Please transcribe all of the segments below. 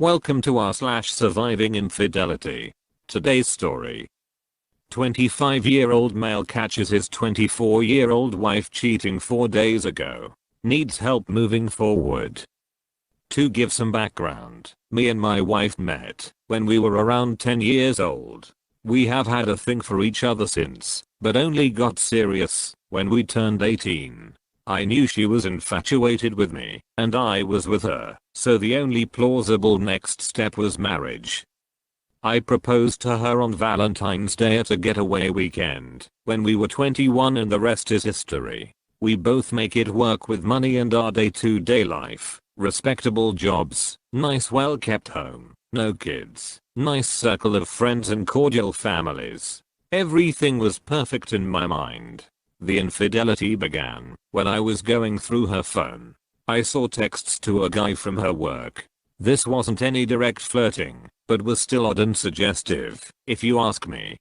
Welcome to r/surviving infidelity. Today's story. 25-year-old male catches his 24-year-old wife cheating 4 days ago. Needs help moving forward. To give some background, me and my wife met when we were around 10 years old. We have had a thing for each other since, but only got serious when we turned 18. I knew she was infatuated with me, and I was with her, so the only plausible next step was marriage. I proposed to her on Valentine's Day at a getaway weekend when we were 21, and the rest is history. We both make it work with money and our day-to-day life, respectable jobs, nice well-kept home, no kids, nice circle of friends and cordial families. Everything was perfect in my mind. The infidelity began when I was going through her phone. I saw texts to a guy from her work. This wasn't any direct flirting, but was still odd and suggestive, if you ask me.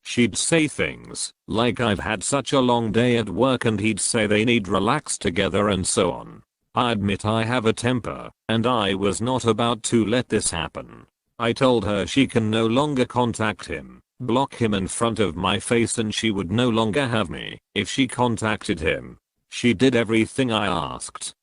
She'd say things like, "I've had such a long day at work," and he'd say they need relax together and so on. I admit I have a temper, and I was not about to let this happen. I told her she can no longer contact him, block him in front of my face, and she would no longer have me if she contacted him. She did everything I asked.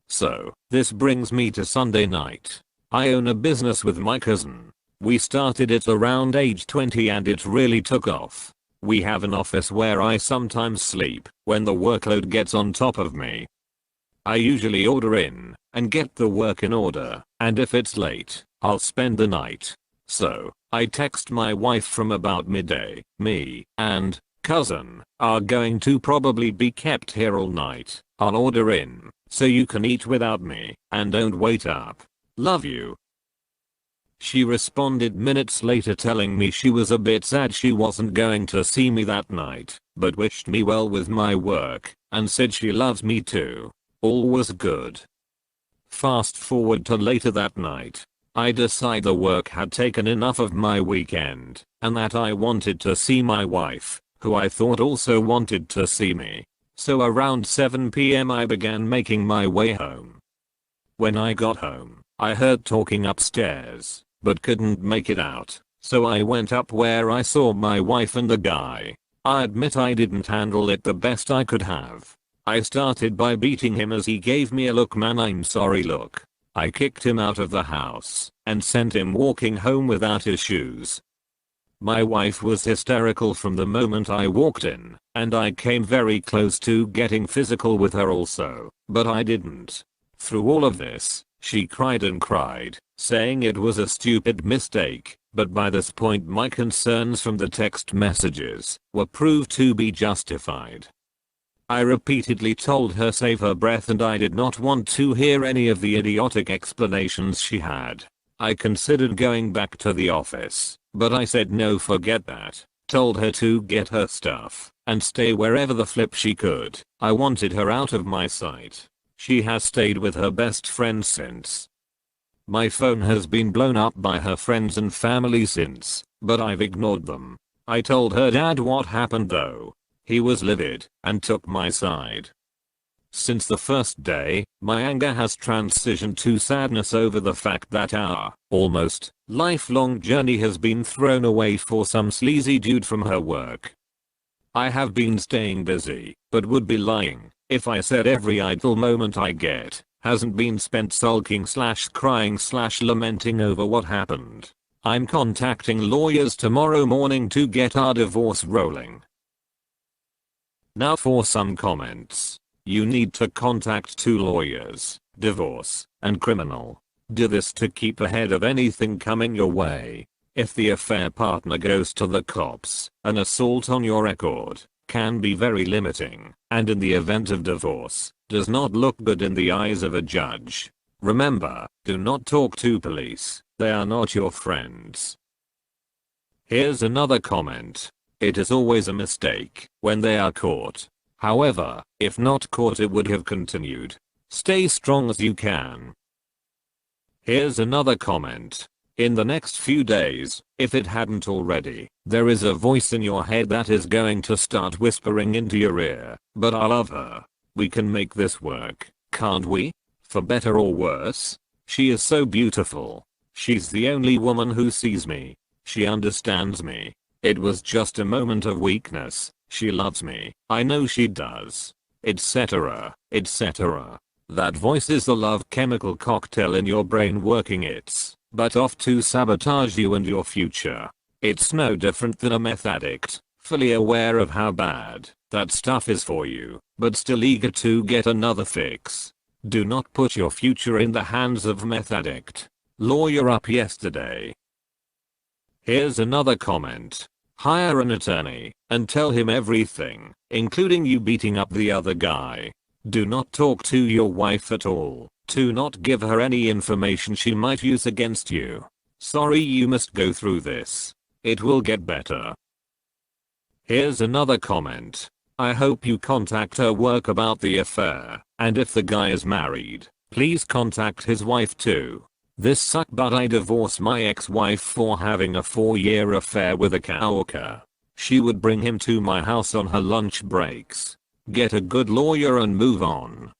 So, this brings me to Sunday night. I own a business with my cousin. We started it around age 20 and it really took off. We have an office where I sometimes sleep when the workload gets on top of me. I usually order in and get the work in order, and if it's late, I'll spend the night. So, I text my wife from about midday. "Me and cousin are going to probably be kept here all night. I'll order in so you can eat without me and don't wait up. Love you." She responded minutes later telling me she was a bit sad she wasn't going to see me that night, but wished me well with my work and said she loves me too. All was good. Fast forward to later that night. I decide the work had taken enough of my weekend and that I wanted to see my wife, who I thought also wanted to see me. So around 7 p.m. I began making my way home. When I got home, I heard talking upstairs, but couldn't make it out, so I went up where I saw my wife and the guy. I admit I didn't handle it the best I could have. I started by beating him as he gave me a "look man, I'm sorry" look. I kicked him out of the house and sent him walking home without his shoes. My wife was hysterical from the moment I walked in, and I came very close to getting physical with her also, but I didn't. Through all of this, she cried and cried, saying it was a stupid mistake, but by this point my concerns from the text messages were proved to be justified. I repeatedly told her save her breath, and I did not want to hear any of the idiotic explanations she had. I considered going back to the office, but I said no, forget that. Told her to get her stuff and stay wherever the flip she could. I wanted her out of my sight. She has stayed with her best friend since. My phone has been blown up by her friends and family since, but I've ignored them. I told her dad what happened though. He was livid and took my side. Since the first day, my anger has transitioned to sadness over the fact that our almost lifelong journey has been thrown away for some sleazy dude from her work. I have been staying busy, but would be lying if I said every idle moment I get hasn't been spent sulking/crying/lamenting over what happened. I'm contacting lawyers tomorrow morning to get our divorce rolling. Now for some comments. You need to contact 2 lawyers, divorce and criminal. Do this to keep ahead of anything coming your way. If the affair partner goes to the cops, an assault on your record can be very limiting, and in the event of divorce, does not look good in the eyes of a judge. Remember, do not talk to police, they are not your friends. Here's another comment. It is always a mistake when they are caught. However, if not caught it would have continued. Stay strong as you can. Here's another comment. In the next few days, if it hadn't already, there is a voice in your head that is going to start whispering into your ear, "But I love her. We can make this work, can't we? For better or worse." She is so beautiful. She's the only woman who sees me. She understands me. It was just a moment of weakness. She loves me. I know she does. Etc. etc. That voice is the love chemical cocktail in your brain working its butt off to sabotage you and your future. It's no different than a meth addict, fully aware of how bad that stuff is for you, but still eager to get another fix. Do not put your future in the hands of meth addict. Lawyer up yesterday. Here's another comment. Hire an attorney and tell him everything, including you beating up the other guy. Do not talk to your wife at all. Do not give her any information she might use against you. Sorry you must go through this. It will get better. Here's another comment. I hope you contact her work about the affair, and if the guy is married, please contact his wife too. This sucked, but I divorced my ex-wife for having a 4-year affair with a coworker. She would bring him to my house on her lunch breaks. Get a good lawyer and move on.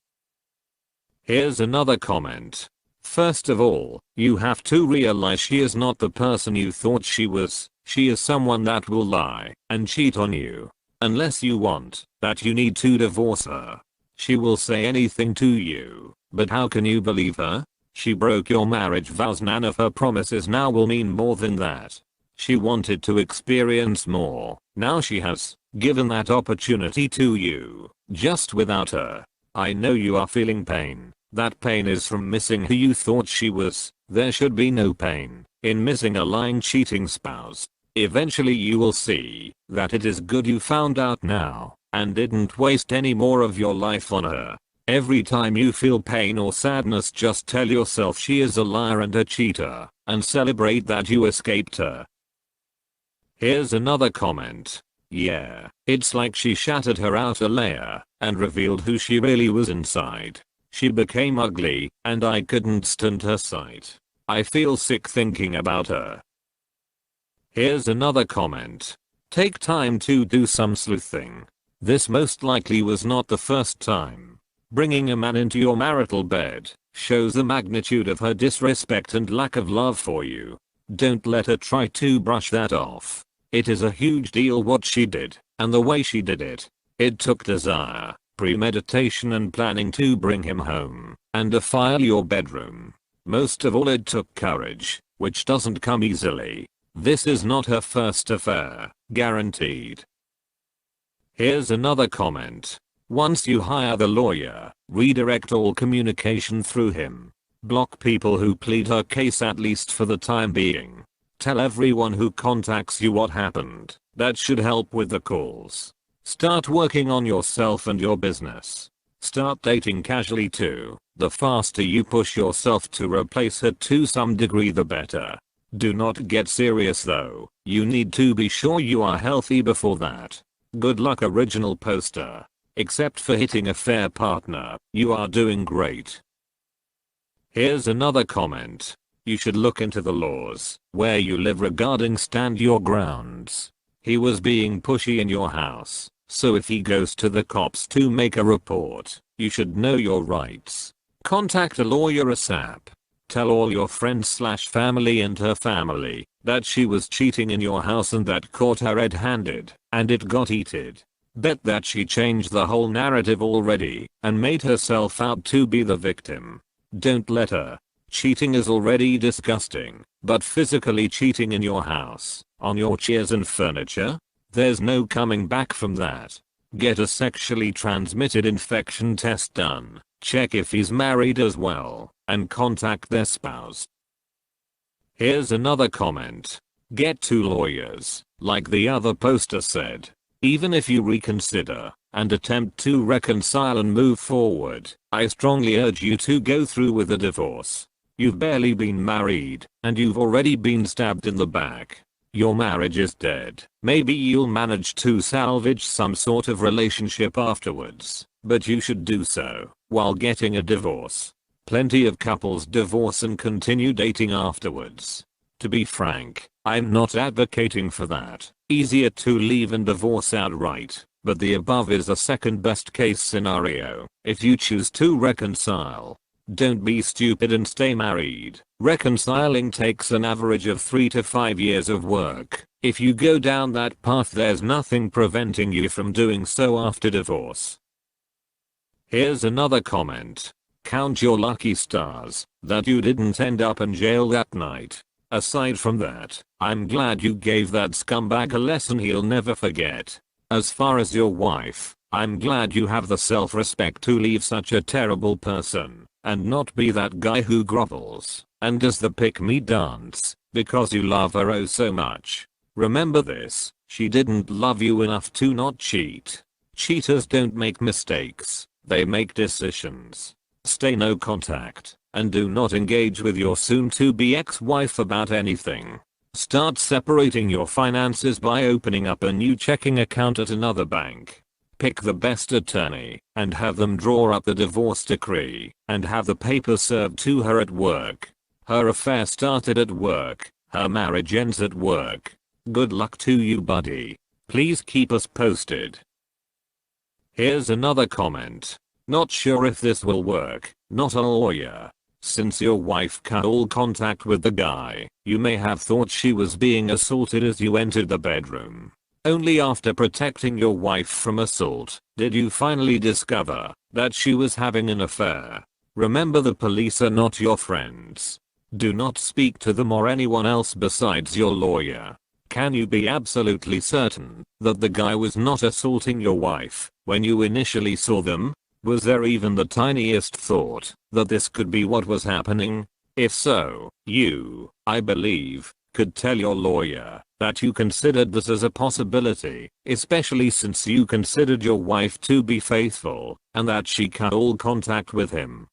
Here's another comment. First of all, you have to realize she is not the person you thought she was. She is someone that will lie and cheat on you. Unless you want that, you need to divorce her. She will say anything to you, but how can you believe her? She broke your marriage vows. None of her promises now will mean more than that. She wanted to experience more. Now she has given that opportunity to you, just without her. I know you are feeling pain. That pain is from missing who you thought she was. There should be no pain in missing a lying, cheating spouse. Eventually you will see that it is good you found out now and didn't waste any more of your life on her. Every time you feel pain or sadness, just tell yourself she is a liar and a cheater, and celebrate that you escaped her. Here's another comment. Yeah, it's like she shattered her outer layer and revealed who she really was inside. She became ugly, and I couldn't stand her sight. I feel sick thinking about her. Here's another comment. Take time to do some sleuthing. This most likely was not the first time. Bringing a man into your marital bed shows the magnitude of her disrespect and lack of love for you. Don't let her try to brush that off. It is a huge deal what she did, and the way she did it. It took desire, premeditation and planning to bring him home and defile your bedroom. Most of all, it took courage, which doesn't come easily. This is not her first affair, guaranteed. Here's another comment. Once you hire the lawyer, redirect all communication through him. Block people who plead her case, at least for the time being. Tell everyone who contacts you what happened. That should help with the calls. Start working on yourself and your business. Start dating casually too. The faster you push yourself to replace her to some degree, the better. Do not get serious though. You need to be sure you are healthy before that. Good luck, original poster. Except for hitting a fair partner, you are doing great. Here's another comment. You should look into the laws where you live regarding stand your grounds. He was being pushy in your house, so if he goes to the cops to make a report, you should know your rights. Contact a lawyer ASAP. Tell all your friends/family and her family that she was cheating in your house and that caught her red-handed, and it got heated. Bet that she changed the whole narrative already and made herself out to be the victim. Don't let her. Cheating is already disgusting, but physically cheating in your house, on your chairs and furniture? There's no coming back from that. Get a sexually transmitted infection test done, check if he's married as well, and contact their spouse. Here's another comment. Get 2 lawyers, like the other poster said. Even if you reconsider and attempt to reconcile and move forward, I strongly urge you to go through with a divorce. You've barely been married, and you've already been stabbed in the back. Your marriage is dead. Maybe you'll manage to salvage some sort of relationship afterwards, but you should do so while getting a divorce. Plenty of couples divorce and continue dating afterwards. To be frank, I'm not advocating for that. Easier to leave and divorce outright, but the above is a second best case scenario if you choose to reconcile. Don't be stupid and stay married. Reconciling takes an average of 3 to 5 years of work. If you go down that path, there's nothing preventing you from doing so after divorce. Here's another comment. Count your lucky stars that you didn't end up in jail that night. Aside from that, I'm glad you gave that scumbag a lesson he'll never forget. As far as your wife, I'm glad you have the self-respect to leave such a terrible person and not be that guy who grovels and does the pick-me dance because you love her oh so much. Remember this, she didn't love you enough to not cheat. Cheaters don't make mistakes, they make decisions. Stay no contact and do not engage with your soon-to-be ex-wife about anything. Start separating your finances by opening up a new checking account at another bank. Pick the best attorney and have them draw up the divorce decree and have the papers served to her at work. Her affair started at work. Her marriage ends at work. Good luck to you, buddy. Please keep us posted. Here's another comment. Not sure if this will work. Not a lawyer. Since your wife cut all contact with the guy, you may have thought she was being assaulted as you entered the bedroom. Only after protecting your wife from assault did you finally discover that she was having an affair. Remember, the police are not your friends. Do not speak to them or anyone else besides your lawyer. Can you be absolutely certain that the guy was not assaulting your wife when you initially saw them? Was there even the tiniest thought that this could be what was happening? If so, you, I believe, could tell your lawyer that you considered this as a possibility, especially since you considered your wife to be faithful and that she cut all contact with him.